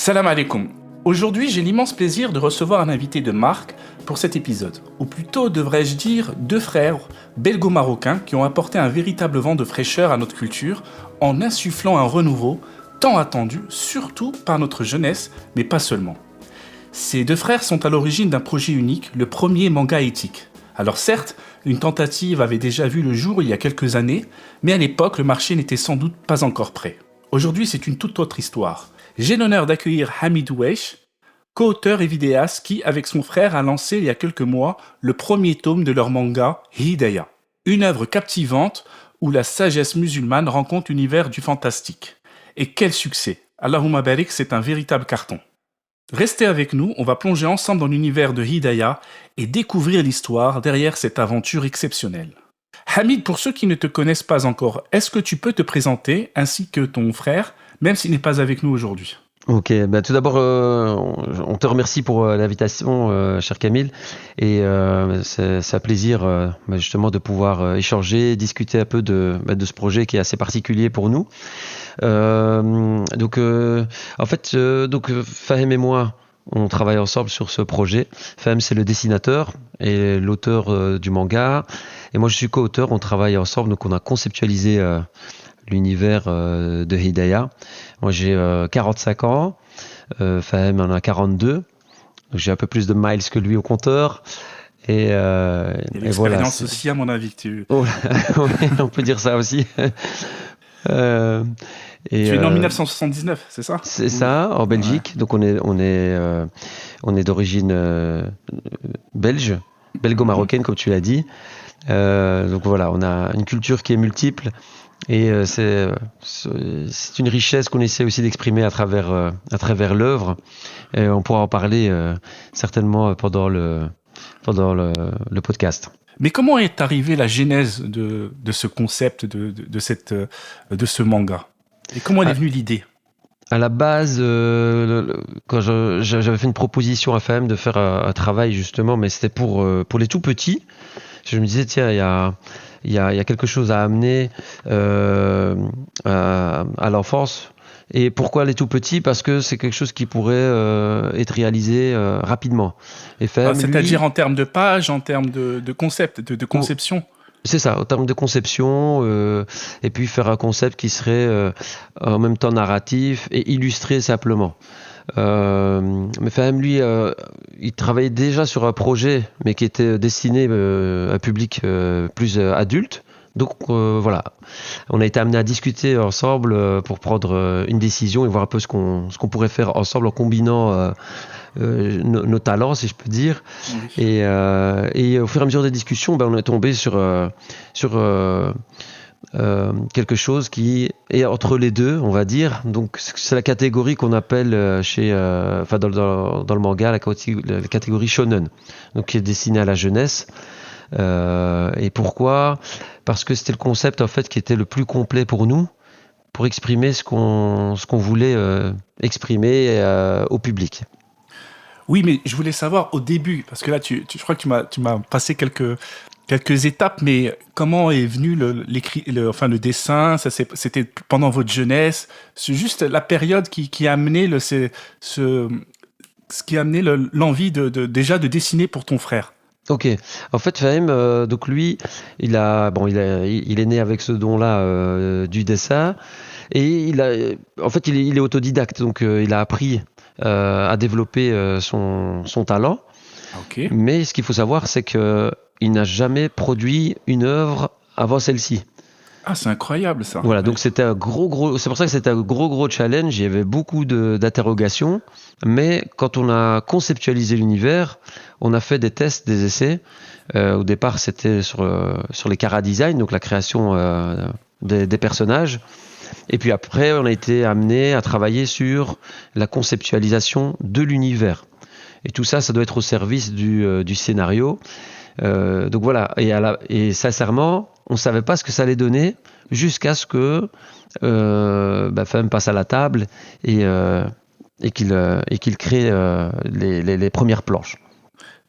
Salam alaikum. Aujourd'hui, j'ai l'immense plaisir de recevoir un invité de marque pour cet épisode. Ou plutôt, devrais-je dire, deux frères belgo-marocains qui ont apporté un véritable vent de fraîcheur à notre culture en insufflant un renouveau tant attendu, surtout par notre jeunesse, mais pas seulement. Ces deux frères sont à l'origine d'un projet unique, le premier manga éthique. Alors certes, une tentative avait déjà vu le jour il y a quelques années, mais à l'époque, le marché n'était sans doute pas encore prêt. Aujourd'hui, c'est une toute autre histoire. J'ai l'honneur d'accueillir Hamid Oueich, co-auteur et vidéaste qui, avec son frère, a lancé il y a quelques mois le premier tome de leur manga Hidaya. Une œuvre captivante où la sagesse musulmane rencontre l'univers du fantastique. Et quel succès! Allahumma barik, c'est un véritable carton. Restez avec nous, on va plonger ensemble dans l'univers de Hidaya et découvrir l'histoire derrière cette aventure exceptionnelle. Hamid, pour ceux qui ne te connaissent pas encore, est-ce que tu peux te présenter ainsi que ton frère, même s'il n'est pas avec nous aujourd'hui? Ok, tout d'abord, on te remercie pour l'invitation, cher Camille, et c'est un plaisir justement de pouvoir échanger, discuter un peu de ce projet qui est assez particulier pour nous. En fait, Fahim et moi, on travaille ensemble sur ce projet. Fahim, c'est le dessinateur et l'auteur du manga, et moi je suis co-auteur. On travaille ensemble, donc on a conceptualisé l'univers de Hidaya. Moi j'ai 45 ans, Fahim en a 42, donc j'ai un peu plus de miles que lui au compteur. Et l'expérience voilà, aussi, à mon avis, que tu... Oh, oui, on peut dire ça aussi. Tu es né en 1979, c'est ça? C'est ça, en Belgique. Ouais. Donc on est d'origine belge, belgo-marocaine, comme tu l'as dit. Donc voilà, on a une culture qui est multiple. Et c'est une richesse qu'on essaie aussi d'exprimer à travers l'œuvre. Et on pourra en parler certainement pendant le podcast. Mais comment est arrivée la genèse de ce concept, de ce manga? Et comment est venue l'idée? À la base, quand j'avais fait une proposition à FM de faire un travail justement, mais c'était pour les tout petits. Je me disais, tiens, il y a quelque chose à amener à l'enfance. Et pourquoi les tout petits? Parce que c'est quelque chose qui pourrait être réalisé rapidement. Et c'est-à-dire en termes de pages, en termes de concept, de conception? C'est ça, en termes de conception, et puis faire un concept qui serait en même temps narratif et illustré simplement. Mais Fahim, lui, il travaillait déjà sur un projet, mais qui était destiné à un public plus adulte. Donc voilà, on a été amené à discuter ensemble pour prendre une décision et voir un peu ce qu'on pourrait faire ensemble en combinant nos talents, si je peux dire. Oui. Et au fur et à mesure des discussions, on est tombé sur quelque chose qui est entre les deux, on va dire. Donc c'est la catégorie qu'on appelle dans le manga la catégorie shonen, donc qui est destinée à la jeunesse. Et pourquoi? Parce que c'était le concept en fait qui était le plus complet pour nous, pour exprimer ce qu'on voulait exprimer au public. Oui, mais je voulais savoir au début, parce que là, je crois que tu m'as passé quelques étapes, mais comment est venu le dessin? C'était pendant votre jeunesse. C'est juste la période qui a amené l'envie déjà de dessiner pour ton frère. Ok. En fait, Fahim, donc lui, il est né avec ce don-là du dessin, et il est autodidacte, donc il a appris à développer son talent. Okay. Mais ce qu'il faut savoir, c'est que il n'a jamais produit une œuvre avant celle-ci. Ah, c'est incroyable ça. Voilà, donc c'était un gros, c'est pour ça que c'était un gros challenge. Il y avait beaucoup d'interrogations, mais quand on a conceptualisé l'univers, on a fait des tests, des essais. Au départ, c'était sur les chara-design, donc la création des personnages. Et puis après, on a été amené à travailler sur la conceptualisation de l'univers. Et tout ça, ça doit être au service du scénario. Donc voilà, et sincèrement, on ne savait pas ce que ça allait donner jusqu'à ce que Fahim passe à la table et qu'il crée les premières planches.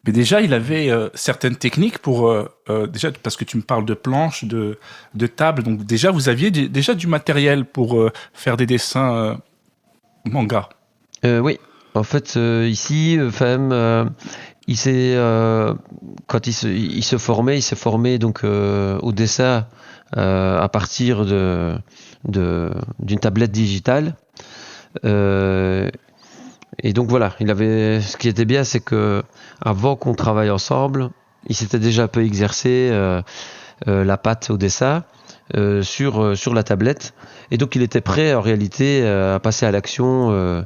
Mais déjà, il avait certaines techniques pour... déjà, parce que tu me parles de planches, de tables, donc déjà, vous aviez déjà du matériel pour faire des dessins manga. Oui, en fait, ici, Faham, il s'est, quand il se formait, donc au dessin à partir d'une tablette digitale. Euh, et donc voilà, ce qui était bien, c'est que avant qu'on travaille ensemble, il s'était déjà un peu exercé la patte au dessin sur la tablette. Et donc il était prêt en réalité à passer à l'action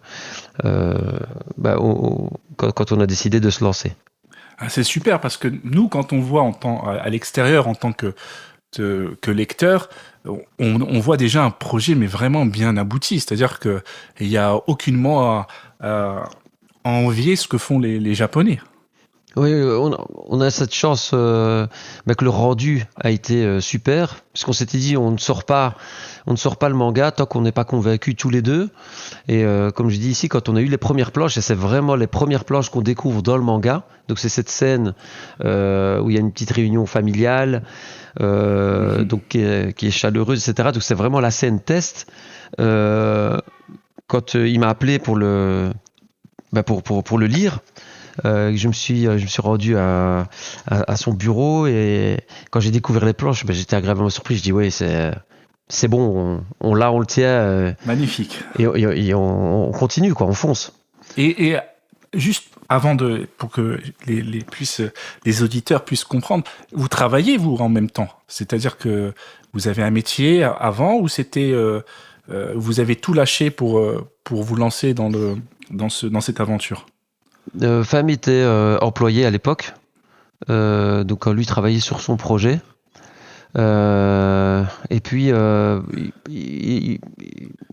quand on a décidé de se lancer. Ah, c'est super parce que nous, quand on voit à l'extérieur en tant que lecteur, on voit déjà un projet mais vraiment bien abouti. C'est-à-dire que il y a aucunement à envier ce que font les Japonais. Oui, on a cette chance que le rendu a été super, parce qu'on s'était dit on ne sort pas le manga tant qu'on n'est pas convaincus tous les deux. Et comme je dis ici, quand on a eu les premières planches, et c'est vraiment les premières planches qu'on découvre dans le manga. Donc c'est cette scène où il y a une petite réunion familiale, donc qui est chaleureuse, etc. Donc c'est vraiment la scène test. Quand il m'a appelé pour le lire. Je me suis rendu à son bureau et quand j'ai découvert les planches, j'étais agréablement surpris. Je dis oui, c'est bon, on le tient. Magnifique. Et on continue quoi, on fonce. Et juste pour que les auditeurs puissent comprendre, vous travaillez vous en même temps, c'est-à-dire que vous avez un métier avant ou c'était vous avez tout lâché pour vous lancer dans cette aventure? Femme était employé à l'époque, donc lui travaillait sur son projet. Et puis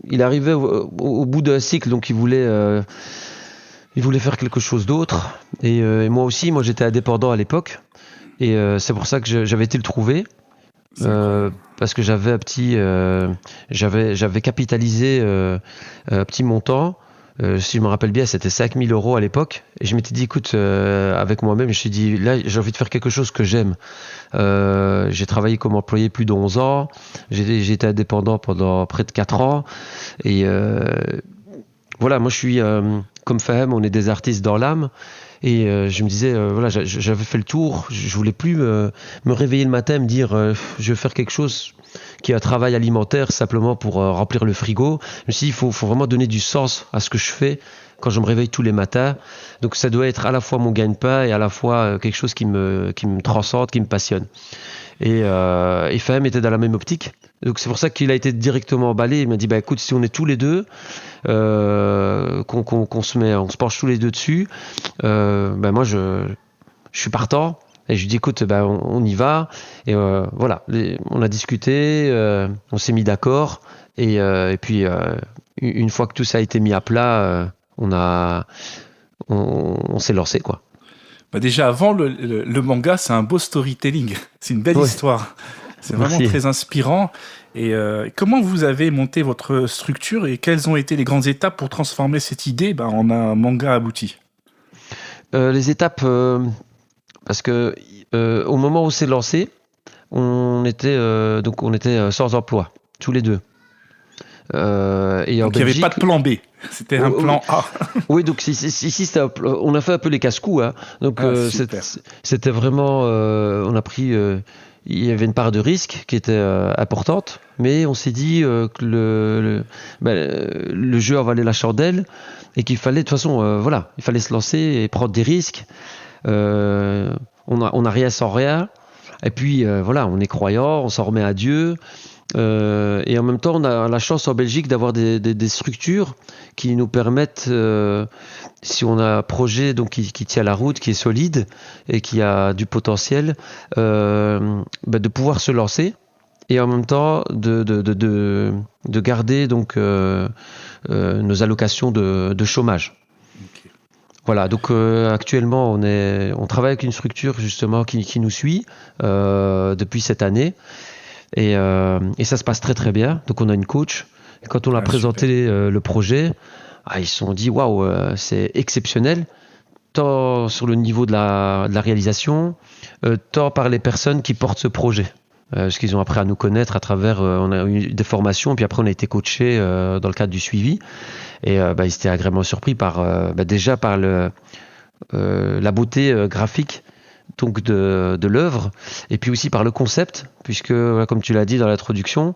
il arrivait au bout d'un cycle, donc il voulait faire quelque chose d'autre. Et moi aussi, j'étais indépendant à l'époque, et c'est pour ça que j'avais été le trouver. Parce que j'avais capitalisé un petit montant. Si je me rappelle bien, c'était 5 000 € à l'époque. Et je m'étais dit, écoute, avec moi-même, je me suis dit, là, j'ai envie de faire quelque chose que j'aime. J'ai travaillé comme employé plus de 11 ans. J'ai été indépendant pendant près de 4 ans. Et voilà, moi, je suis, comme Faham, on est des artistes dans l'âme. Et je me disais, voilà, j'avais fait le tour. Je voulais plus me réveiller le matin et me dire, je vais faire quelque chose qui est un travail alimentaire simplement pour remplir le frigo. Je me suis dit, il faut vraiment donner du sens à ce que je fais quand je me réveille tous les matins. Donc ça doit être à la fois mon gagne-pain et à la fois quelque chose qui me transcende, qui me passionne. Et Faham était dans la même optique. Donc c'est pour ça qu'il a été directement emballé. Il m'a dit, écoute, si on est tous les deux, qu'on se penche tous les deux dessus, moi je suis partant. Et je lui dis, écoute, on y va. Et voilà, on a discuté, on s'est mis d'accord. Et puis, une fois que tout ça a été mis à plat, on s'est lancé, quoi. Déjà, avant le manga, c'est un beau storytelling. C'est une belle histoire. C'est vraiment très inspirant. Et comment vous avez monté votre structure et quelles ont été les grandes étapes pour transformer cette idée en un manga abouti? Les étapes... parce que au moment où c'est lancé, on était sans emploi, tous les deux. Et donc il n'y avait pas de plan B, c'était un plan A. Oui, donc ici on a fait un peu les casse-coups. Hein. Donc c'était vraiment, on a pris, il y avait une part de risque qui était importante, mais on s'est dit que le jeu en valait la chandelle et qu'il fallait de toute façon, il fallait se lancer et prendre des risques. On a rien sans rien. Et puis on est croyant, on s'en remet à Dieu. Et en même temps, on a la chance en Belgique d'avoir des structures qui nous permettent, si on a un projet donc qui tient la route, qui est solide et qui a du potentiel, de pouvoir se lancer et en même temps de garder donc nos allocations de chômage. Okay. Voilà, donc actuellement on travaille avec une structure justement qui nous suit depuis cette année. Et ça se passe très très bien. Donc on a une coach. Et quand on a présenté le projet, ils se sont dit waouh, c'est exceptionnel, tant sur le niveau de la réalisation, tant par les personnes qui portent ce projet. parce qu'ils ont appris à nous connaître à travers, on a eu des formations, puis après on a été coachés dans le cadre du suivi, et ils étaient agréablement surpris déjà par la beauté graphique donc de l'œuvre, et puis aussi par le concept, puisque comme tu l'as dit dans l'introduction,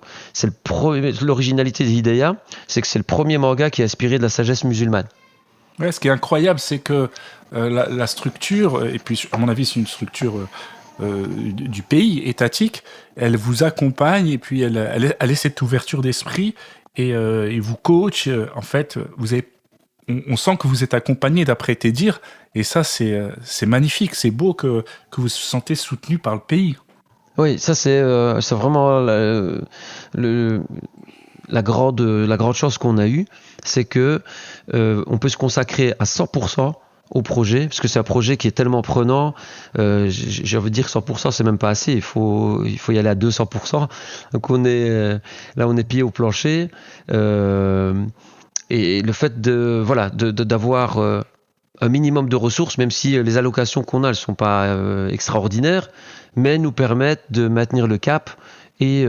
l'originalité d'Hidaya, c'est que c'est le premier manga qui est inspiré de la sagesse musulmane. Ouais, ce qui est incroyable, c'est que la structure, et puis à mon avis c'est une structure du pays étatique, elle vous accompagne et puis elle est cette ouverture d'esprit et vous coach. En fait, on sent que vous êtes accompagné d'après tes dires, et ça c'est magnifique, c'est beau que vous vous sentez soutenu par le pays. Oui, ça c'est vraiment la grande chance qu'on a eue, c'est que on peut se consacrer à 100% au projet, parce que c'est un projet qui est tellement prenant. J'ai envie de dire 100%, c'est même pas assez. Il faut y aller à 200%. Donc on est pied au plancher. Et le fait d'avoir un minimum de ressources, même si les allocations qu'on a, elles sont pas extraordinaires, mais nous permettent de maintenir le cap et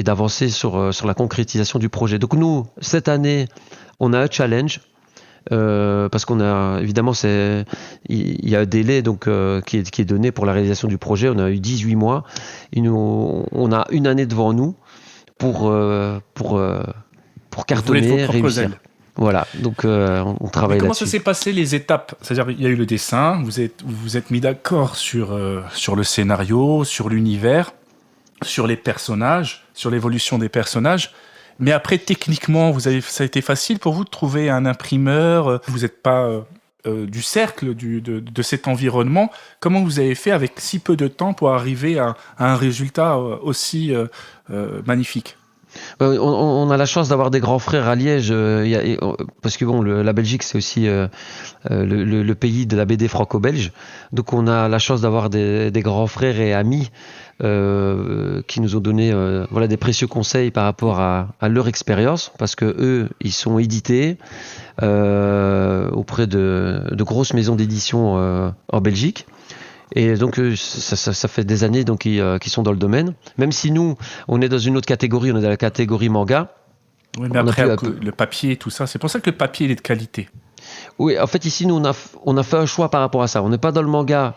d'avancer sur la concrétisation du projet. Donc nous, cette année, on a un challenge. Parce qu'on a évidemment il y a un délai donc qui est donné pour la réalisation du projet. On a eu 18 mois. On a une année devant nous pour cartonner, réussir. Voilà, donc on travaille là-dessus. Comment ça s'est passé les étapes? C'est-à-dire, il y a eu le dessin, vous êtes mis d'accord sur le scénario, sur l'univers, sur les personnages, sur l'évolution des personnages. Mais après, techniquement, ça a été facile pour vous de trouver un imprimeur. Vous n'êtes pas du cercle de cet environnement. Comment vous avez fait avec si peu de temps pour arriver à un résultat aussi magnifique? On a la chance d'avoir des grands frères à Liège, parce que la Belgique c'est aussi le pays de la BD franco-belge. Donc on a la chance d'avoir des grands frères et amis qui nous ont donné des précieux conseils par rapport à leur expérience, parce que eux ils sont édités auprès de grosses maisons d'édition en Belgique. Et donc ça fait des années donc qu'ils sont dans le domaine. Même si nous, on est dans une autre catégorie, on est dans la catégorie manga. Oui, mais après, le papier, tout ça, c'est pour ça que le papier il est de qualité. Oui, en fait ici, nous, on a fait un choix par rapport à ça. On n'est pas dans le manga,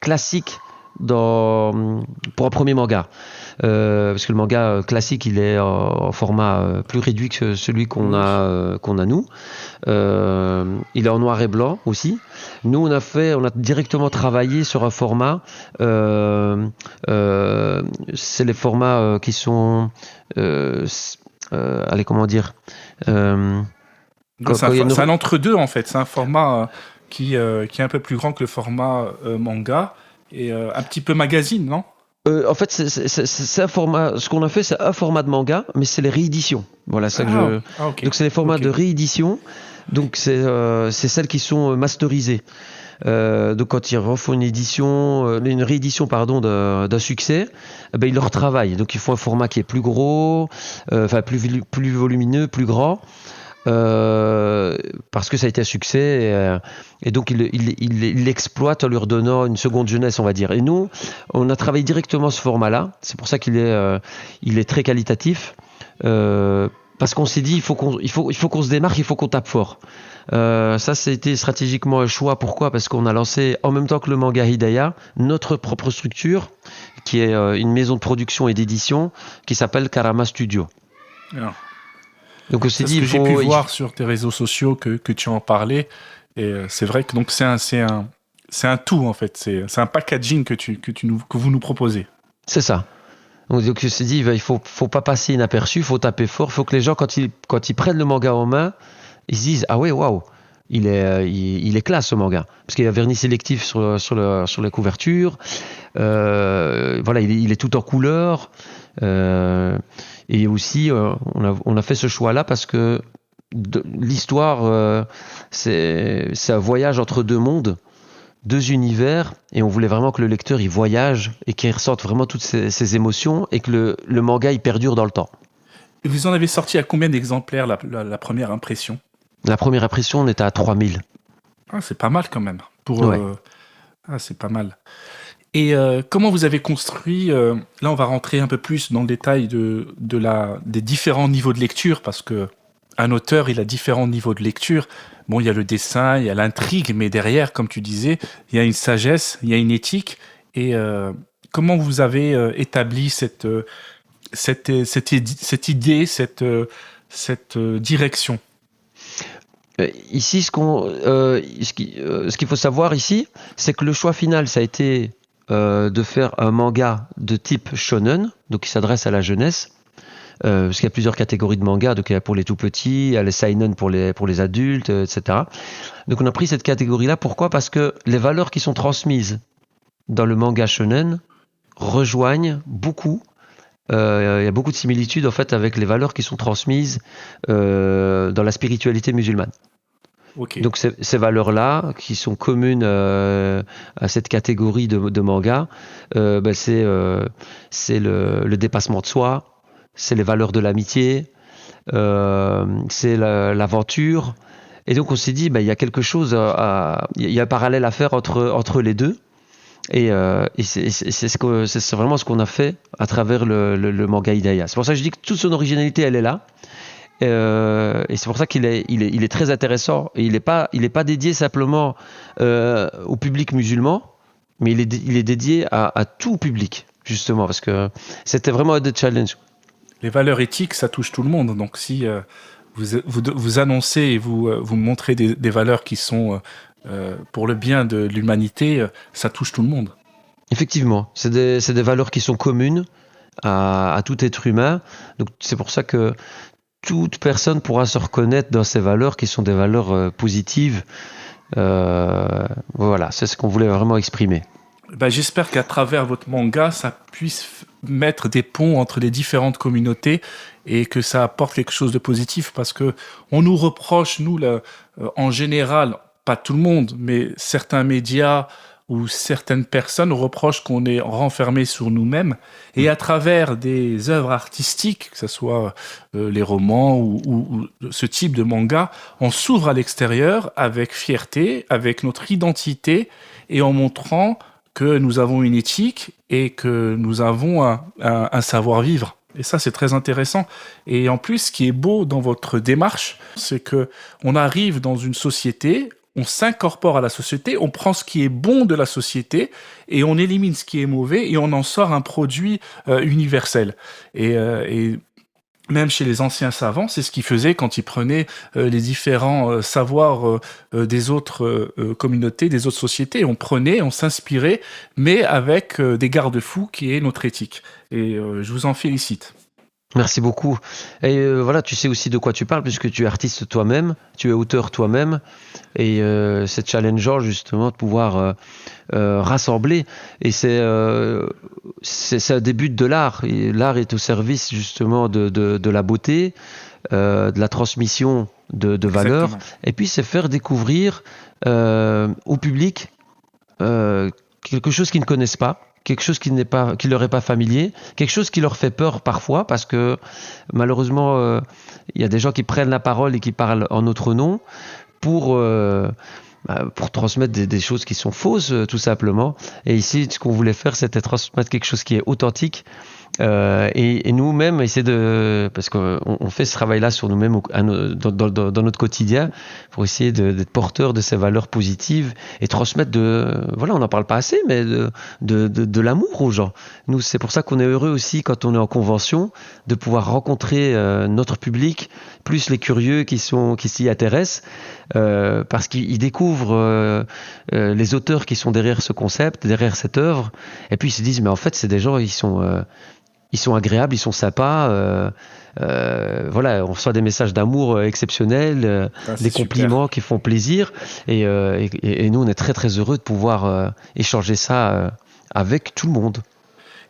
classique pour un premier manga. Parce que le manga classique, il est en format plus réduit que celui qu'on a nous. Il est en noir et blanc aussi. Nous, on a directement travaillé sur un format. C'est les formats qui sont, comment dire. C'est un entre-deux en fait. C'est un format qui est un peu plus grand que le format manga et un petit peu magazine, non? En fait, c'est un format. Ce qu'on a fait, c'est un format de manga, mais c'est les rééditions. Voilà ça que okay. Donc c'est les formats de réédition. Donc c'est celles qui sont masterisées. Donc quand ils refont une réédition d'un succès, ils le retravaillent. Donc ils font un format qui est plus gros, plus volumineux, plus grand. Parce que ça a été un succès et donc il l'exploite en lui redonnant une seconde jeunesse, on va dire. Et nous, on a travaillé directement ce format-là. C'est pour ça qu'il est très qualitatif. Parce qu'on s'est dit il faut qu'on se démarque, il faut qu'on tape fort. Ça, c'était stratégiquement un choix. Pourquoi? Parce qu'on a lancé en même temps que le manga Hidaya notre propre structure, qui est une maison de production et d'édition qui s'appelle Karama Studio. Alors. Donc on s'est dit, j'ai pu voir sur tes réseaux sociaux que tu en parlais, et c'est vrai que donc c'est un tout en fait, c'est un packaging que vous nous proposez. C'est ça. Donc on s'est dit, il faut pas passer inaperçu, il faut taper fort, il faut que les gens quand ils prennent le manga en main, ils se disent ah ouais waouh, il est classe ce manga, parce qu'il y a vernis sélectif sur la couverture, il est tout en couleur. Et aussi, on a fait ce choix-là parce que l'histoire, c'est un voyage entre deux mondes, deux univers, et on voulait vraiment que le lecteur il voyage et qu'il ressente vraiment toutes ces émotions et que le manga il perdure dans le temps. Et vous en avez sorti à combien d'exemplaires la première impression? La première impression, on était à 3000. Ah, c'est pas mal quand même. Ouais. C'est pas mal. Et comment vous avez construit là, on va rentrer un peu plus dans le détail des différents niveaux de lecture, parce que un auteur, il a différents niveaux de lecture. Bon, il y a le dessin, il y a l'intrigue, mais derrière, comme tu disais, il y a une sagesse, il y a une éthique. Et comment vous avez établi cette idée, cette direction? Ici, ce qu'il faut savoir ici, c'est que le choix final, ça a été de faire un manga de type shonen, donc qui s'adresse à la jeunesse, parce qu'il y a plusieurs catégories de mangas, donc il y a pour les tout petits, il y a les seinen pour les adultes, etc. Donc on a pris cette catégorie-là. Pourquoi ? Parce que les valeurs qui sont transmises dans le manga shonen rejoignent beaucoup. Il y a beaucoup de similitudes en fait avec les valeurs qui sont transmises dans la spiritualité musulmane. Okay. Donc ces valeurs-là, qui sont communes à cette catégorie de manga, c'est le dépassement de soi, c'est les valeurs de l'amitié, c'est l'aventure. Et donc on s'est dit, il y a quelque chose, il y a un parallèle à faire entre les deux. Et c'est vraiment ce qu'on a fait à travers le manga Hidaya. C'est pour ça que je dis que toute son originalité, elle est là. Et c'est pour ça qu'il est très intéressant. Et il est pas dédié simplement au public musulman, mais il est dédié à tout public, justement, parce que c'était vraiment un des challenges. Les valeurs éthiques, ça touche tout le monde. Donc si vous annoncez et vous montrez des valeurs qui sont pour le bien de l'humanité, ça touche tout le monde. Effectivement, c'est des valeurs qui sont communes à tout être humain. Donc c'est pour ça que toute personne pourra se reconnaître dans ces valeurs qui sont des valeurs positives. Voilà, c'est ce qu'on voulait vraiment exprimer. J'espère qu'à travers votre manga, ça puisse mettre des ponts entre les différentes communautés et que ça apporte quelque chose de positif, parce que on nous reproche, nous, en général, pas tout le monde, mais certains médias où certaines personnes reprochent qu'on est renfermé sur nous-mêmes, et à travers des œuvres artistiques, que ce soit les romans ou ce type de manga, on s'ouvre à l'extérieur avec fierté, avec notre identité, et en montrant que nous avons une éthique et que nous avons un savoir-vivre. Et ça, c'est très intéressant. Et en plus, ce qui est beau dans votre démarche, c'est que on arrive dans une société, on s'incorpore à la société, on prend ce qui est bon de la société et on élimine ce qui est mauvais et on en sort un produit universel. Et même chez les anciens savants, c'est ce qu'ils faisaient quand ils prenaient les différents savoirs des autres communautés, des autres sociétés. On prenait, on s'inspirait, mais avec des garde-fous qui est notre éthique. Et je vous en félicite. Merci beaucoup. Et voilà, tu sais aussi de quoi tu parles, puisque tu es artiste toi-même, tu es auteur toi-même, et c'est challengeant justement de pouvoir rassembler. Et c'est un début de l'art. Et l'art est au service justement de la beauté, de la transmission de valeurs. Et puis c'est faire découvrir au public quelque chose qu'ils ne connaissent pas. Quelque chose qui leur est pas familier, quelque chose qui leur fait peur parfois, parce que malheureusement il y a des gens qui prennent la parole et qui parlent en notre nom pour transmettre des choses qui sont fausses, tout simplement. Et ici, ce qu'on voulait faire, c'était transmettre quelque chose qui est authentique. Et nous-mêmes, essayer parce qu'on fait ce travail-là sur nous-mêmes dans notre quotidien, pour essayer d'être porteurs de ces valeurs positives et transmettre on n'en parle pas assez, mais de l'amour aux gens. Nous, c'est pour ça qu'on est heureux aussi quand on est en convention, de pouvoir rencontrer notre public, plus les curieux qui s'y intéressent, parce qu'ils découvrent les auteurs qui sont derrière ce concept, derrière cette œuvre, et puis ils se disent, mais en fait, c'est des gens, ils sont agréables, ils sont sympas. Voilà, on reçoit des messages d'amour exceptionnels, des compliments qui font plaisir. Et nous, on est très très heureux de pouvoir échanger ça avec tout le monde.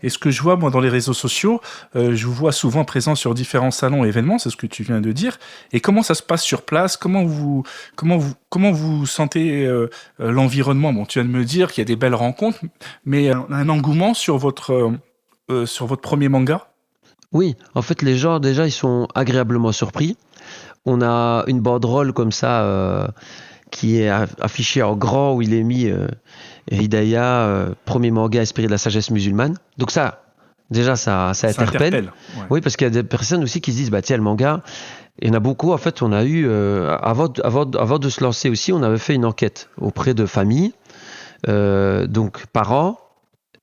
Et ce que je vois, moi, dans les réseaux sociaux, je vous vois souvent présent sur différents salons et événements, c'est ce que tu viens de dire. Et comment ça se passe sur place ? Comment vous sentez l'environnement ? Bon, tu viens de me dire qu'il y a des belles rencontres, mais un engouement sur votre premier manga ? Oui, en fait, les gens, déjà, ils sont agréablement surpris. On a une banderole comme ça qui est affichée en grand, où il est mis Hidayah, premier manga inspiré de la sagesse musulmane. Donc ça, déjà, ça interpelle. Ouais. Oui, parce qu'il y a des personnes aussi qui se disent, bah tiens, le manga, il y en a beaucoup. En fait, on a eu, avant de se lancer aussi, on avait fait une enquête auprès de familles, donc parents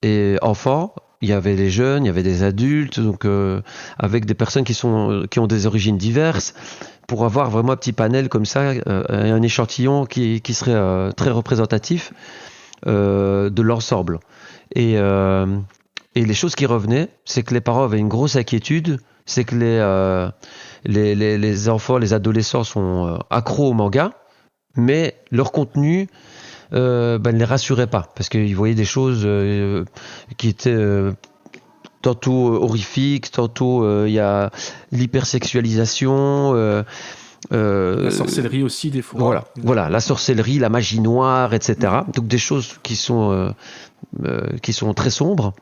et enfants. Il y avait des jeunes, il y avait des adultes, donc avec des personnes qui ont des origines diverses, pour avoir vraiment un petit panel comme ça, un échantillon qui serait très représentatif de l'ensemble. Et les choses qui revenaient, c'est que les parents avaient une grosse inquiétude, c'est que les enfants, les adolescents sont accros au manga, mais leur contenu ne les rassurait pas, parce qu'ils voyaient des choses qui étaient tantôt horrifiques, tantôt il y a l'hypersexualisation. La sorcellerie aussi, des fois. Voilà, la sorcellerie, la magie noire, etc. Donc des choses qui sont très sombres.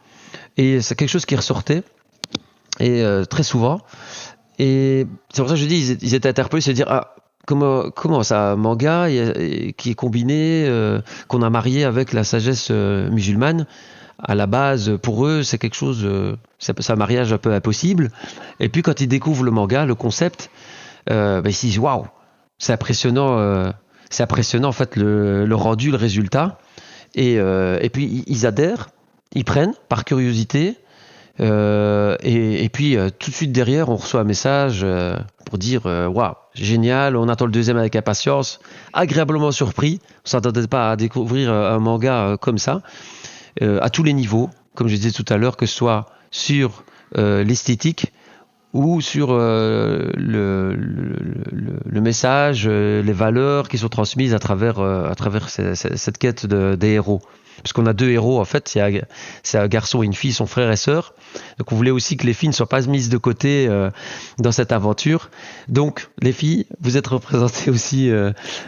Et c'est quelque chose qui ressortait et très souvent. Et c'est pour ça que je dis, ils étaient interpellés, se dire comment ça, un manga qui est combiné, qu'on a marié avec la sagesse musulmane. À la base, pour eux, c'est quelque chose, c'est un mariage un peu impossible. Et puis quand ils découvrent le manga, le concept, ils se disent waouh, c'est impressionnant en fait le rendu, le résultat. Et puis ils adhèrent, ils prennent par curiosité. Et puis tout de suite derrière, on reçoit un message pour dire waouh, génial, on attend le deuxième avec impatience, agréablement surpris. On s'attendait pas à découvrir un manga comme ça, à tous les niveaux, comme je disais tout à l'heure, que ce soit sur l'esthétique ou sur le message, les valeurs qui sont transmises à travers cette quête des héros. Parce qu'on a deux héros, en fait, c'est un garçon et une fille, son frère et sœur. Donc on voulait aussi que les filles ne soient pas mises de côté dans cette aventure. Donc les filles, vous êtes représentées aussi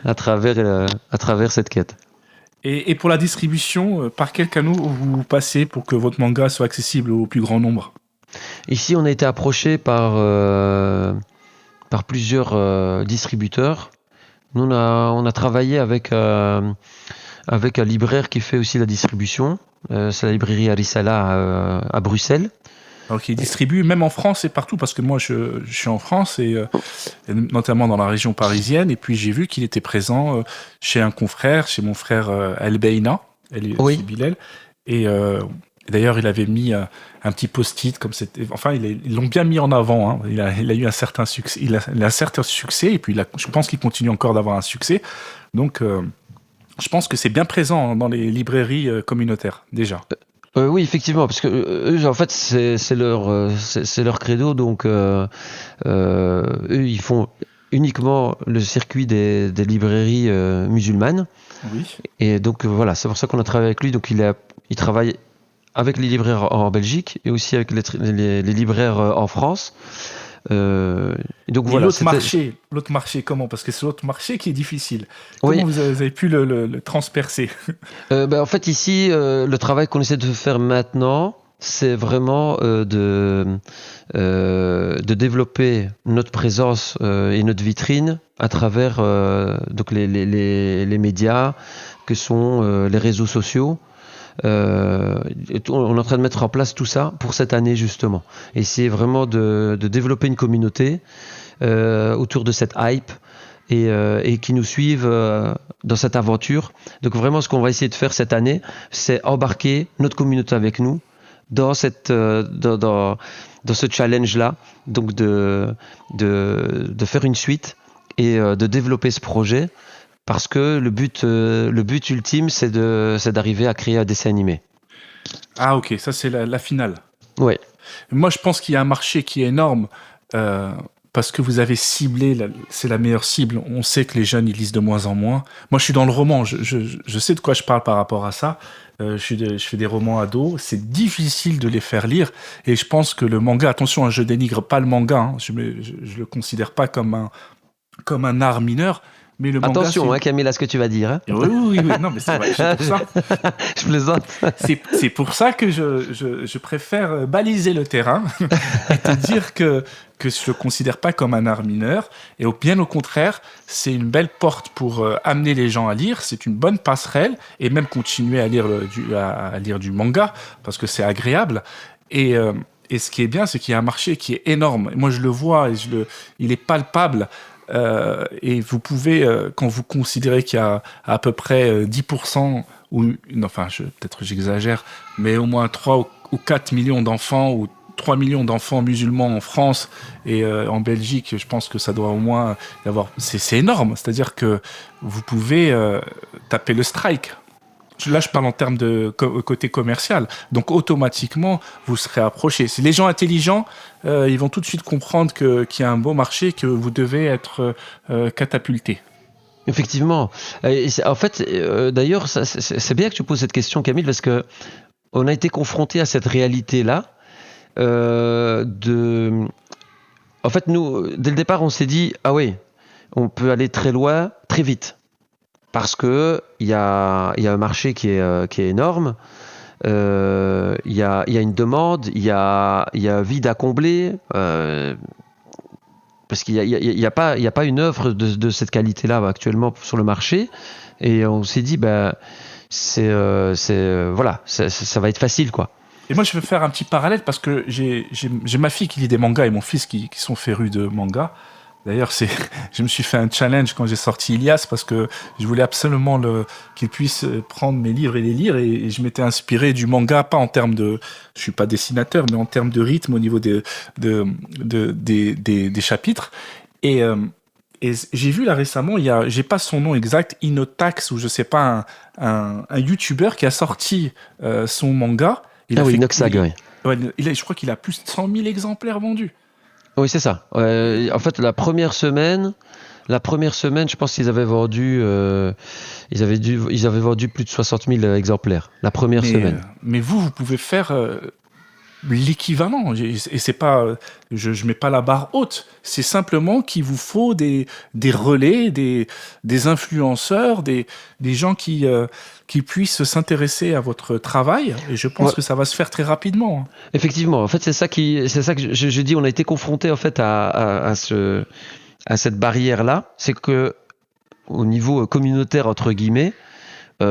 à travers cette quête. Et pour la distribution, par quel canal vous passez pour que votre manga soit accessible au plus grand nombre ? Ici, on a été approché par plusieurs distributeurs. Nous, on a travaillé avec un libraire qui fait aussi la distribution. C'est la librairie Arisala à Bruxelles. Alors qui distribue même en France et partout, parce que moi je suis en France et notamment dans la région parisienne, et puis j'ai vu qu'il était présent chez un confrère, chez mon frère El Beina, oui. Bilal, et d'ailleurs il avait mis un petit post-it comme c'était, enfin ils l'ont bien mis en avant, hein. Il a eu un certain succès, il a un certain succès, et puis je pense qu'il continue encore d'avoir un succès, donc je pense que c'est bien présent dans les librairies communautaires déjà. Oui, effectivement, parce que eux, en fait, c'est leur credo, donc eux, ils font uniquement le circuit des librairies musulmanes. Oui. Et donc voilà, c'est pour ça qu'on a travaillé avec lui. Donc il travaille avec les libraires en Belgique et aussi avec les libraires en France. Donc voilà. L'autre marché, comment ? Parce que c'est l'autre marché qui est difficile. Comment vous avez pu le transpercer ? En fait, ici, le travail qu'on essaie de faire maintenant, c'est vraiment de développer notre présence et notre vitrine à travers donc les médias que sont les réseaux sociaux. On est en train de mettre en place tout ça pour cette année justement. Essayer vraiment de développer une communauté autour de cette hype et qui nous suivent dans cette aventure. Donc vraiment, ce qu'on va essayer de faire cette année, c'est embarquer notre communauté avec nous dans dans ce challenge-là. Donc de faire une suite et de développer ce projet. Parce que le but ultime, c'est d'arriver à créer un dessin animé. Ah ok, ça c'est la finale. Oui. Moi je pense qu'il y a un marché qui est énorme parce que vous avez ciblé, c'est la meilleure cible. On sait que les jeunes ils lisent de moins en moins. Moi je suis dans le roman, je sais de quoi je parle par rapport à ça. Je fais des romans ados, c'est difficile de les faire lire et je pense que le manga, attention, je dénigre pas le manga, hein, je le considère pas comme un art mineur. Mais le manga, Attention, Camille, à ce que tu vas dire. Hein. Oui, non, mais c'est vrai, c'est pour ça. Je plaisante. C'est pour ça que je préfère baliser le terrain et te dire que je ne le considère pas comme un art mineur. Et bien au contraire, c'est une belle porte pour amener les gens à lire. C'est une bonne passerelle et même continuer à lire du manga parce que c'est agréable. Et ce qui est bien, c'est qu'il y a un marché qui est énorme. Moi, je le vois et il est palpable. Et vous pouvez, quand vous considérez qu'il y a à peu près 10%, peut-être j'exagère, mais au moins 3 ou 4 millions d'enfants, ou 3 millions d'enfants musulmans en France et en Belgique, je pense que ça doit au moins y avoir... C'est énorme, c'est-à-dire que vous pouvez taper le strike. Là, je parle en termes de côté commercial. Donc, automatiquement, vous serez approché. Si les gens intelligents, ils vont tout de suite comprendre qu'il y a un beau marché, que vous devez être catapulté. Effectivement. En fait, d'ailleurs, c'est bien que tu poses cette question, Camille, parce que on a été confronté à cette réalité-là. En fait, nous, dès le départ, on s'est dit, ah oui, on peut aller très loin, très vite. Parce que il y a un marché qui est énorme, il y a une demande, il y a un vide à combler, parce qu'il y a pas une œuvre de cette qualité-là actuellement sur le marché, et on s'est dit ça va être facile quoi. Et moi je veux faire un petit parallèle parce que j'ai ma fille qui lit des mangas et mon fils qui sont férus de mangas. D'ailleurs, je me suis fait un challenge quand j'ai sorti Ilias parce que je voulais absolument qu'il puisse prendre mes livres et les lire et je m'étais inspiré du manga, pas en termes de, je suis pas dessinateur, mais en termes de rythme au niveau des chapitres. Et j'ai vu là récemment, j'ai pas son nom exact, Inotax ou je sais pas, un YouTuber qui a sorti son manga. Inoxag, oui. Je crois qu'il a plus de 100 000 exemplaires vendus. Oui, c'est ça. En fait, la première semaine, je pense qu'ils avaient vendu, ils avaient vendu plus de 60 000 exemplaires. La première semaine. Mais vous pouvez faire l'équivalent. Et c'est pas, je mets pas la barre haute. C'est simplement qu'il vous faut des relais, des influenceurs, des gens qui puissent s'intéresser à votre travail. Et je pense que ça va se faire très rapidement. Effectivement. En fait, c'est ça que je dis. On a été confronté en fait à cette barrière-là. C'est que au niveau communautaire entre guillemets, il y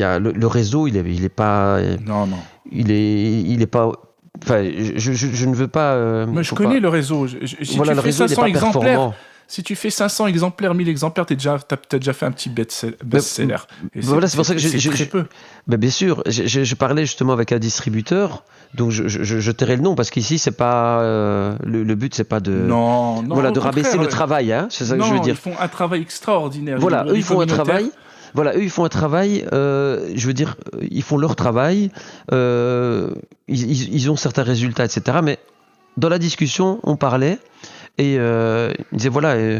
a le réseau. Il est pas. Non. Il est pas. Enfin, je ne veux pas. Mais je connais le réseau. Si tu fais 500 exemplaires. Si tu fais 500 exemplaires, 1000 exemplaires, t'as déjà fait un petit best-seller. Voilà, c'est pour ça que c'est très peu. Bien sûr, je parlais justement avec un distributeur, donc je tairai le nom parce qu'ici c'est pas le but, c'est pas de de rabaisser le travail, hein, c'est ça que je veux dire. Ils font un travail extraordinaire. Voilà, eux ils font un travail. Voilà, eux ils font un travail. Je veux dire, ils font leur travail. Ils ont certains résultats, etc. Mais dans la discussion, on parlait. Et il disait voilà,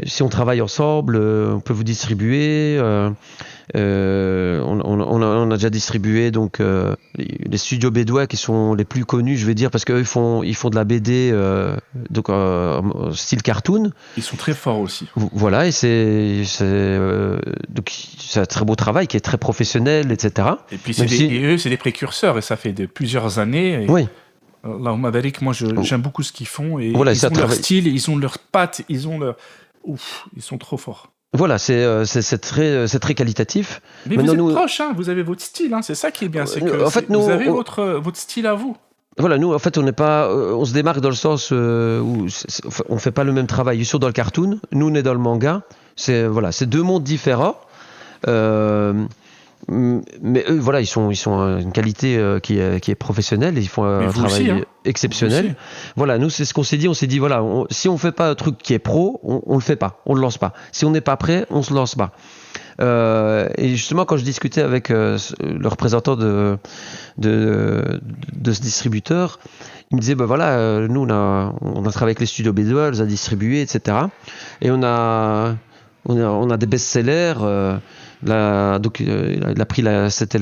si on travaille ensemble, on peut vous distribuer. On a déjà distribué donc les studios bédouins qui sont les plus connus, je vais dire, parce qu'eux ils font de la BD donc style cartoon. Ils sont très forts aussi. Voilà, et donc c'est un très beau travail qui est très professionnel, etc. Et puis eux c'est des précurseurs et ça fait plusieurs années. Oui. Allahumma barik, moi j'aime beaucoup ce qu'ils font et voilà, ils ont leur style, ils ont leurs pattes, ils sont trop forts. Voilà, c'est très qualitatif. Mais vous êtes proche, hein, vous avez votre style, hein, c'est ça qui est bien, c'est que en fait, vous avez votre style à vous. Voilà, nous en fait on se démarque dans le sens où on fait pas le même travail. Ils sont dans le cartoon, nous on est dans le manga. C'est deux mondes différents. Mais eux, voilà, ils sont à une qualité qui est professionnelle et ils font un travail exceptionnel. Voilà, nous c'est ce qu'on s'est dit. On s'est dit voilà, si on fait pas un truc qui est pro, on le fait pas, on le lance pas. Si on n'est pas prêt, on se lance pas. Et justement, quand je discutais avec le représentant de ce distributeur, il me disait nous on a travaillé avec les studios bédouins, on les a distribués, etc. Et on a des best-sellers. Donc il a pris c'était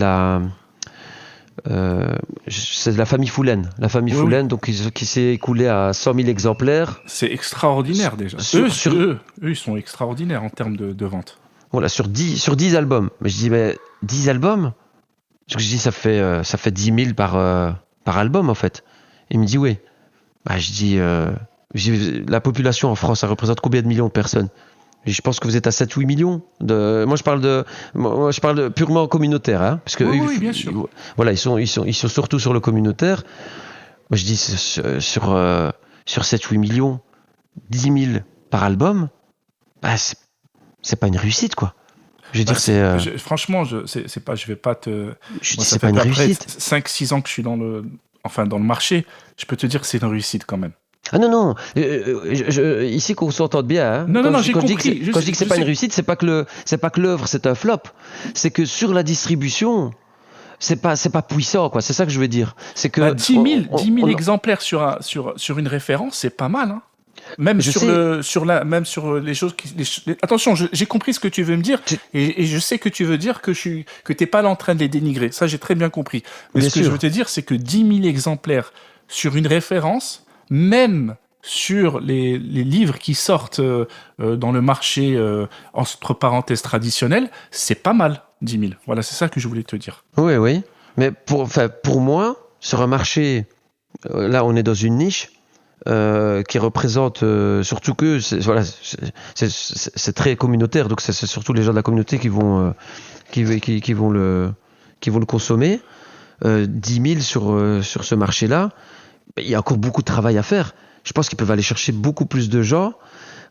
c'est de la famille Foulaine. La famille Oui, Foulaine, donc qui s'est écoulée à 100 000 exemplaires. C'est extraordinaire déjà. Eux, ils sont extraordinaires en termes de vente. Voilà, sur 10 albums. Mais je dis, mais 10 albums? Je dis, ça fait 10 000 par album, en fait. Il me dit, oui. Bah, je dis, la population en France, ça représente combien de millions de personnes? Je pense que vous êtes à 7-8 millions. Moi, je parle de purement communautaire, hein, parce que Oui, bien sûr. Voilà, ils sont surtout sur le communautaire. Moi, je dis sur 7-8 millions, 10 000 par album, bah, c'est pas une réussite, quoi. Je veux dire, franchement, c'est pas, je vais pas te. Je Moi, dis, ça c'est fait pas une après réussite. 5-6 ans que je suis dans le marché. Je peux te dire que c'est une réussite quand même. Ah non, ici qu'on s'entende bien. Hein. Non, j'ai Quand je dis compris. quand je dis que c'est pas une réussite, c'est pas que l'œuvre c'est un flop. C'est que sur la distribution, c'est pas puissant, quoi. C'est ça que je veux dire. C'est que 10 000 exemplaires sur une référence, c'est pas mal. Hein. Même même sur les choses attention, j'ai compris ce que tu veux me dire et je sais que tu veux dire que t'es pas là en train de les dénigrer. Ça, j'ai très bien compris. Mais bien ce que je veux te dire, c'est que 10 000 exemplaires sur une référence, même sur les livres qui sortent dans le marché entre parenthèses traditionnel, c'est pas mal, 10 000. Voilà, c'est ça que je voulais te dire. Oui. Mais pour moi, sur un marché, là, on est dans une niche. Qui représente surtout que c'est très communautaire, donc c'est surtout les gens de la communauté qui vont le consommer. 10 000 sur ce marché-là, il y a encore beaucoup de travail à faire. Je pense qu'ils peuvent aller chercher beaucoup plus de gens.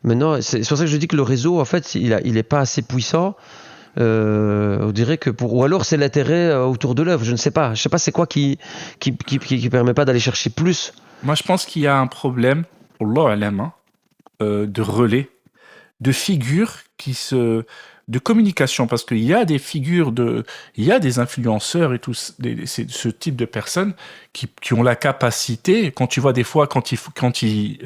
Maintenant, c'est pour ça que je dis que le réseau, en fait, il est pas assez puissant. On dirait que ou alors c'est l'intérêt autour de l'œuvre. Je ne sais pas. Je sais pas c'est quoi qui permet pas d'aller chercher plus. Moi, je pense qu'il y a un problème, Allah alam, de relais, de figures de communication, parce qu'il y a des figures il y a des influenceurs et tout, ce type de personnes qui ont la capacité, quand tu vois des fois, quand ils font ils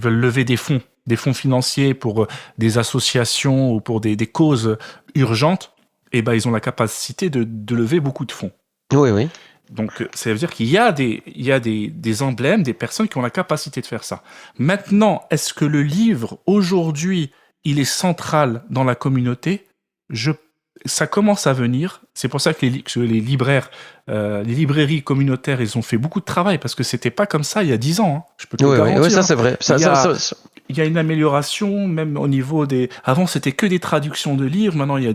veulent lever des fonds financiers pour des associations ou pour des causes urgentes, et ben ils ont la capacité de lever beaucoup de fonds. Oui. Donc, ça veut dire qu'il y a des emblèmes, des personnes qui ont la capacité de faire ça. Maintenant, est-ce que le livre, aujourd'hui, il est central dans la communauté? Ça commence à venir. C'est pour ça que les librairies communautaires, ils ont fait beaucoup de travail, parce que c'était pas comme ça il y a 10 ans. Hein. Je peux te le garantir. Oui, ça c'est vrai. Il y a une amélioration, même au niveau des... Avant, c'était que des traductions de livres. Maintenant, il y a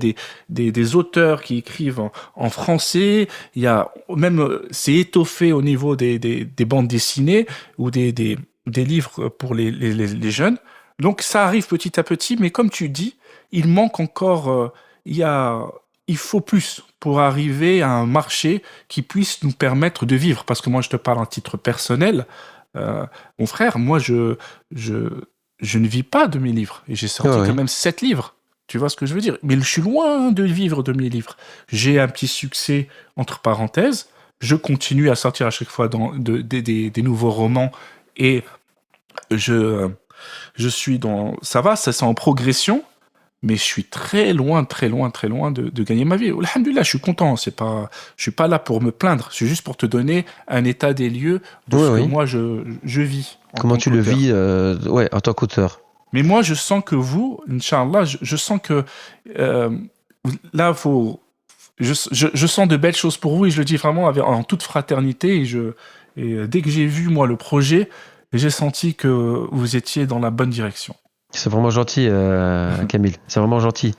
des auteurs qui écrivent en français. Il y a même... C'est étoffé au niveau des bandes dessinées ou des livres pour les jeunes. Donc, ça arrive petit à petit. Mais comme tu dis, il manque encore... Il faut plus pour arriver à un marché qui puisse nous permettre de vivre. Parce que moi, je te parle à titre personnel. Mon frère, moi, je ne vis pas de mes livres. Et j'ai sorti quand même 7 livres. Tu vois ce que je veux dire? Mais je suis loin de vivre de mes livres. J'ai un petit succès, entre parenthèses. Je continue à sortir à chaque fois des nouveaux romans. Et je suis dans... Ça va, ça c'est en progression. Mais je suis très loin de gagner ma vie. Alhamdoulilah, je suis content. Je suis pas là pour me plaindre. Je suis juste pour te donner un état des lieux de ce que moi je vis. Comment tu le vis en tant qu'auteur? Mais moi, je sens que vous, Inch'Allah, je sens que là, je sens de belles choses pour vous et je le dis vraiment en toute fraternité. Et dès que j'ai vu, moi, le projet, j'ai senti que vous étiez dans la bonne direction. C'est vraiment gentil, Camille. C'est vraiment gentil.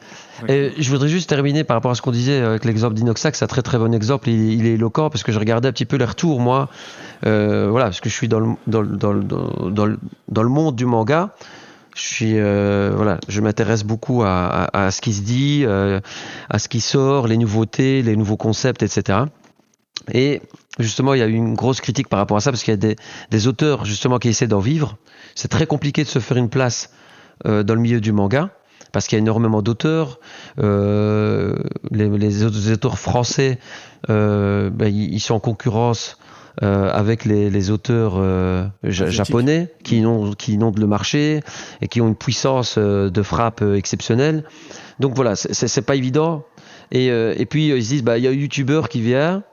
Et je voudrais juste terminer par rapport à ce qu'on disait avec l'exemple d'Inoxac. C'est un très très bon exemple. Il est éloquent parce que je regardais un petit peu les retours, moi. Parce que je suis dans le monde du manga. Je m'intéresse beaucoup à ce qui se dit, à ce qui sort, les nouveautés, les nouveaux concepts, etc. Et justement, il y a eu une grosse critique par rapport à ça parce qu'il y a des auteurs justement qui essaient d'en vivre. C'est très compliqué de se faire une place dans le milieu du manga, parce qu'il y a énormément d'auteurs. Les autres auteurs français, ils sont en concurrence avec les auteurs japonais qui inondent le marché et qui ont une puissance de frappe exceptionnelle. Donc voilà, c'est pas évident. Et puis ils se disent, il y a un YouTuber qui vient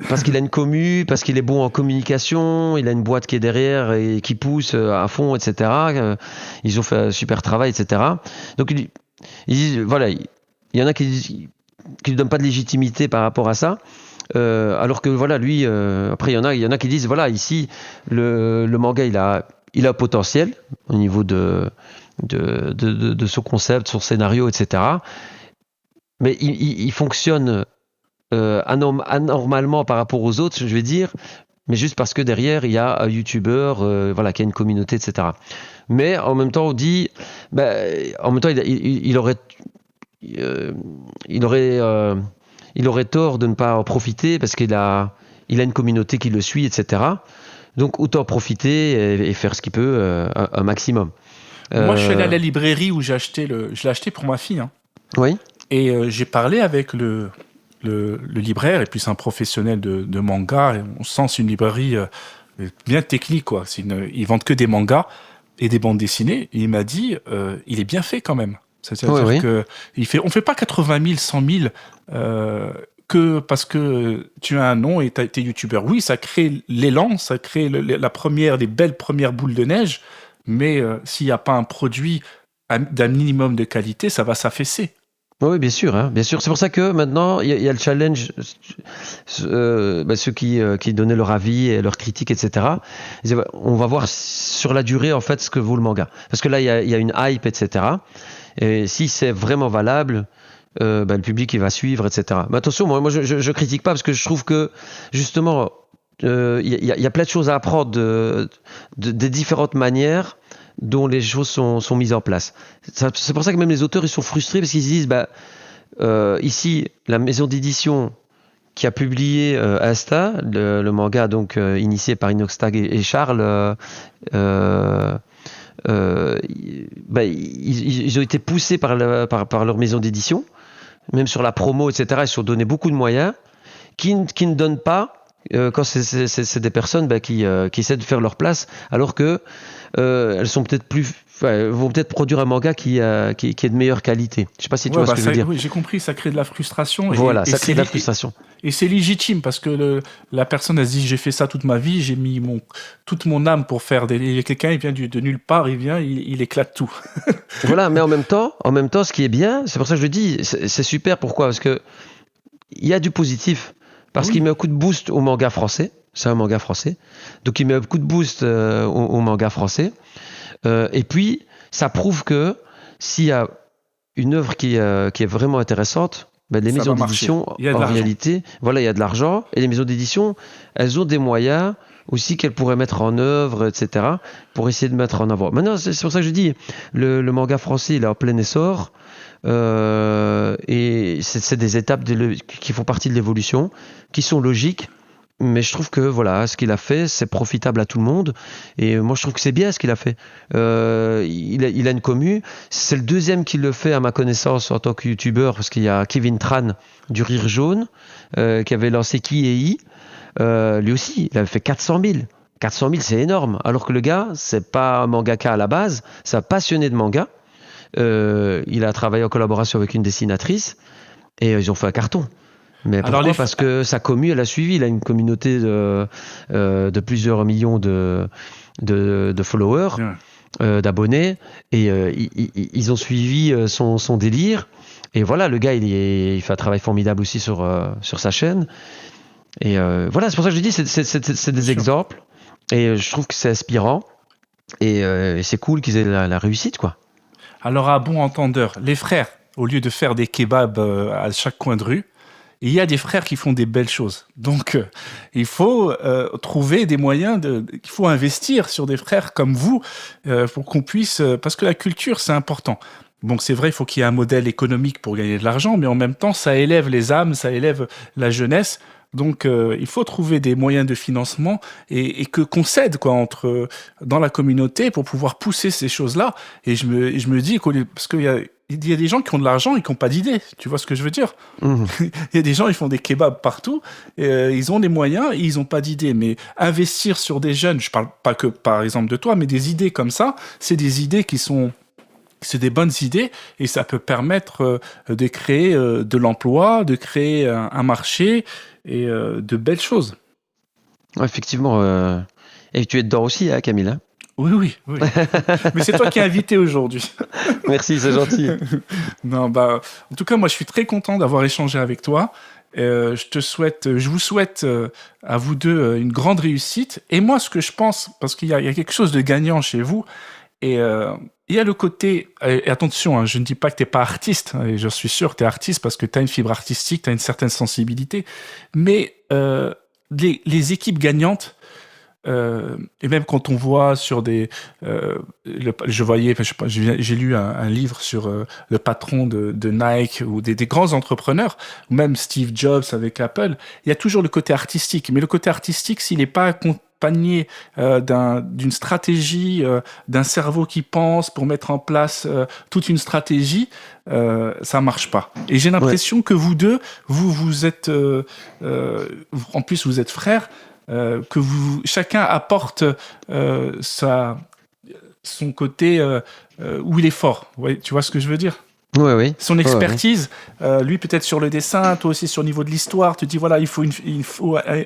parce qu'il a une commu, parce qu'il est bon en communication, il a une boîte qui est derrière et qui pousse à fond, etc. Ils ont fait un super travail, etc. Donc ils disent, voilà, il y en a qui lui donnent pas de légitimité par rapport à ça. Alors que voilà, lui, après il y en a qui disent, voilà, ici le manga il a un potentiel au niveau de son concept, son scénario, etc. Mais il fonctionne anormalement par rapport aux autres, je vais dire, mais juste parce que derrière il y a un YouTuber, voilà, qui a une communauté, etc. Mais en même temps, on dit, en même temps, il aurait tort de ne pas en profiter parce qu'il a une communauté qui le suit, etc. Donc autant profiter et faire ce qu'il peut un maximum. Moi, je suis allé à la librairie où je l'ai acheté pour ma fille. Hein. Oui. Et j'ai parlé avec le libraire, et puis c'est un professionnel de manga. Et on sent c'est une librairie bien technique, quoi. Ils vendent que des mangas et des bandes dessinées. Et il m'a dit, il est bien fait quand même. C'est-à-dire que on fait pas 80 000, 100 000 que parce que tu as un nom et t'es youtubeur. Oui, ça crée l'élan, ça crée les belles premières boules de neige. Mais s'il n'y a pas un produit d'un minimum de qualité, ça va s'affaisser. Oui, bien sûr, hein, bien sûr. C'est pour ça que maintenant, il y a le challenge, ceux qui donnaient leur avis et leurs critiques, etc. Ils disaient, on va voir sur la durée, en fait, ce que vaut le manga. Parce que là, il y a une hype, etc. Et si c'est vraiment valable, le public, il va suivre, etc. Mais attention, moi je critique pas parce que je trouve que, justement, il y a plein de choses à apprendre des différentes manières dont les choses sont mises en place. C'est pour ça que même les auteurs ils sont frustrés parce qu'ils se disent ici la maison d'édition qui a publié Insta, le manga donc initié par Inoxtag et Charles, ils ont été poussés par leur maison d'édition, même sur la promo, etc. Ils se sont donné beaucoup de moyens qui ne donnent pas quand c'est des personnes qui essaient de faire leur place, alors que elles sont vont peut-être produire un manga qui est de meilleure qualité. Je sais pas si tu vois ce que je veux dire. Oui, j'ai compris, ça crée de la frustration. Voilà, ça crée de la frustration. Et c'est légitime parce que la personne elle se dit j'ai fait ça toute ma vie, j'ai mis toute mon âme pour faire quelqu'un il vient de nulle part, il éclate tout. Voilà, mais en même temps, ce qui est bien, c'est pour ça que je dis, c'est super. Pourquoi ? Parce que il y a du positif. Parce qu'il met un coup de boost au manga français. C'est un manga français. Donc il met un coup de boost au manga français. Et puis, ça prouve que s'il y a une œuvre qui est vraiment intéressante, les maisons d'édition, en réalité, voilà, il y a de l'argent. Et les maisons d'édition, elles ont des moyens aussi qu'elles pourraient mettre en œuvre, etc., pour essayer de mettre en avant. Maintenant, c'est pour ça que je dis, le manga français, il est en plein essor. Et c'est des étapes qui font partie de l'évolution, qui sont logiques, mais je trouve que voilà, ce qu'il a fait, c'est profitable à tout le monde, et moi je trouve que c'est bien ce qu'il a fait. Il a une commu, c'est le deuxième qui le fait à ma connaissance en tant que youtubeur, parce qu'il y a Kevin Tran du Rire Jaune, qui avait lancé Qui et I. Lui aussi, il avait fait 400 000. 400 000, c'est énorme, alors que le gars, c'est pas un mangaka à la base, c'est un passionné de manga. Il a travaillé en collaboration avec une dessinatrice et ils ont fait un carton. Mais pourquoi ? Parce que sa commu, elle a suivi. Il a une communauté de plusieurs millions de followers, d'abonnés, et ils ont suivi son délire. Et voilà, le gars, il fait un travail formidable aussi sur sa chaîne. Et voilà, c'est pour ça que je dis, c'est des exemples. Et je trouve que c'est inspirant. Et c'est cool qu'ils aient la réussite, quoi. Alors, à bon entendeur, les frères, au lieu de faire des kebabs à chaque coin de rue, il y a des frères qui font des belles choses. Donc, il faut trouver des moyens, il faut investir sur des frères comme vous pour qu'on puisse... parce que la culture, c'est important. Bon, c'est vrai, il faut qu'il y ait un modèle économique pour gagner de l'argent, mais en même temps, ça élève les âmes, ça élève la jeunesse. Donc, il faut trouver des moyens de financement et qu'on s'aide quoi, dans la communauté pour pouvoir pousser ces choses-là. Et je me dis, parce qu'il y a des gens qui ont de l'argent et qui n'ont pas d'idées. Tu vois ce que je veux dire? Il y a des gens, ils font des kebabs partout. Ils ont les moyens et ils n'ont pas d'idées. Mais investir sur des jeunes, je parle pas que par exemple de toi, mais des idées comme ça, c'est des idées c'est des bonnes idées et ça peut permettre de créer de l'emploi, de créer un marché et de belles choses. Ouais, effectivement. Et tu es dedans aussi, hein, Camille, hein? Oui. Mais c'est toi qui es invité aujourd'hui. Merci, c'est gentil. Non, en tout cas, moi, je suis très content d'avoir échangé avec toi. Je vous souhaite à vous deux une grande réussite. Et moi, ce que je pense, parce qu'il y a quelque chose de gagnant chez vous, et il y a le côté, et attention, hein, je ne dis pas que tu n'es pas artiste, hein, et je suis sûr que tu es artiste parce que tu as une fibre artistique, tu as une certaine sensibilité, mais les équipes gagnantes, et même quand on voit sur j'ai lu un livre sur le patron de Nike ou des grands entrepreneurs, ou même Steve Jobs avec Apple, il y a toujours le côté artistique. Mais le côté artistique, s'il n'est pas accompagné d'une stratégie, d'un cerveau qui pense pour mettre en place toute une stratégie, ça marche pas. Et j'ai l'impression que vous deux, vous êtes, en plus vous êtes frères, que chacun apporte son côté où il est fort. Ouais, tu vois ce que je veux dire? Oui. Son expertise, lui peut-être sur le dessin, toi aussi sur le niveau de l'histoire. Tu te dis voilà, il faut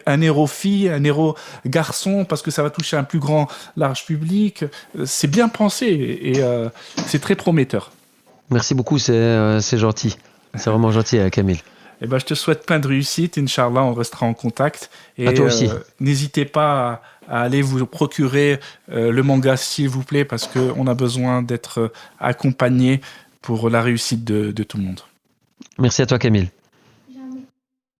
un héros fille, un héros garçon parce que ça va toucher un plus grand large public. C'est bien pensé et c'est très prometteur. Merci beaucoup, c'est gentil. C'est vraiment gentil, Camille. Eh ben, je te souhaite plein de réussite. Inch'Allah, on restera en contact. Et à toi aussi. N'hésitez pas à aller vous procurer le manga, s'il vous plaît, parce qu'on a besoin d'être accompagné pour la réussite de tout le monde. Merci à toi, Camille.